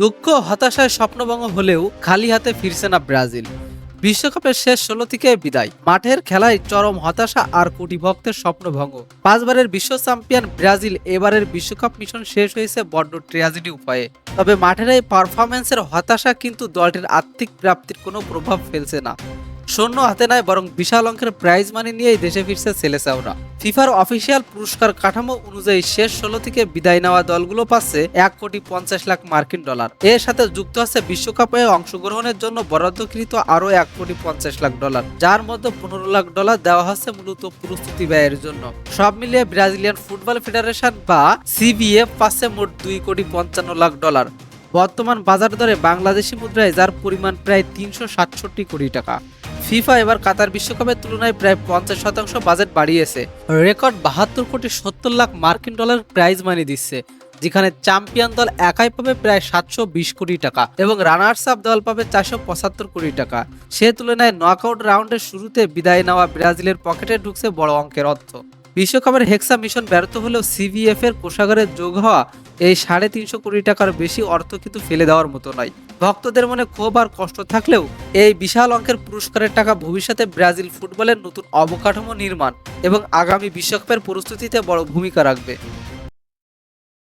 দুঃখ হতাশায় স্বপ্নভঙ্গ হলেও খালি হাতে ফিরছে না ব্রাজিল। বিশ্বকাপের শেষ ১৬ থেকে বিদায়, মাঠের খেলায় চরম হতাশা আর কোটি ভক্তের স্বপ্নভঙ্গ। ৫বারের বিশ্ব চ্যাম্পিয়ন ব্রাজিল এবারের বিশ্বকাপ মিশন শেষ হয়েছে বড্ড ট্র্যাজেডি উপায়ে। তবে মাঠের এই পারফরম্যান্সের হতাশা কিন্তু দলটির আর্থিক প্রাপ্তির কোনো প্রভাব ফেলছে না। শূন্য হাতে নয়, বরং বিশাল অঙ্কের প্রাইজ মানি নিয়েই দেশে ফিরছে সেলেসাওরা। ফিফার অফিসিয়াল পুরস্কার কাঠামো অনুযায়ী শেষ ১৬ থেকে বিদায় নেওয়া দলগুলো পাচ্ছে $১,৫০,০০,০০০। এর সাথে যুক্ত আছে বিশ্বকাপে অংশগ্রহণের জন্য বরাদ্দকৃত আরও $১,৫০,০০,০০০, যার মধ্যে $১৫,০০,০০০ দেওয়া হচ্ছে মূলত প্রস্তুতি ব্যয়ের জন্য। সব মিলিয়ে ব্রাজিলিয়ান ফুটবল ফেডারেশন বা সিবিএফ পাচ্ছে মোট $2,৫৫,০০,০০০। বর্তমান বাজার দরে বাংলাদেশি মুদ্রায় যার পরিমাণ প্রায় ৩৬৭ কোটি টাকা। ফিফা এবার কাতার বিশ্বকাপের তুলনায় প্রায় ৫০% বাজেট বাড়িয়েছে। রেকর্ড $৭২,৭০,০০,০০০ প্রাইজ মানি দিচ্ছে, যেখানে চ্যাম্পিয়ন দল একাই পাবে প্রায় ৭২০ কোটি টাকা এবং রানার্স আপ দল পাবে ৪৭৫ কোটি টাকা। সে তুলনায় নকআউট রাউন্ডের শুরুতে বিদায় নেওয়া ব্রাজিলের পকেটে ঢুকছে বড় অঙ্কের অর্থ। বিশ্বকাপের হেক্সা মিশন ব্যর্থ হলেও সিবিএফ এর কোষাগারে যোগ হওয়া এই ৩৫০ কোটি টাকার বেশি অর্থ কিন্তু ফেলে দেওয়ার মতো নয়। ভক্তদের মনে ক্ষোভ আর কষ্ট থাকলেও এই বিশাল অঙ্কের পুরস্কারের টাকা ভবিষ্যতে ব্রাজিল ফুটবলের নতুন অবকাঠামো নির্মাণ এবং আগামী বিশ্বকাপের প্রস্তুতিতে বড় ভূমিকা রাখবে।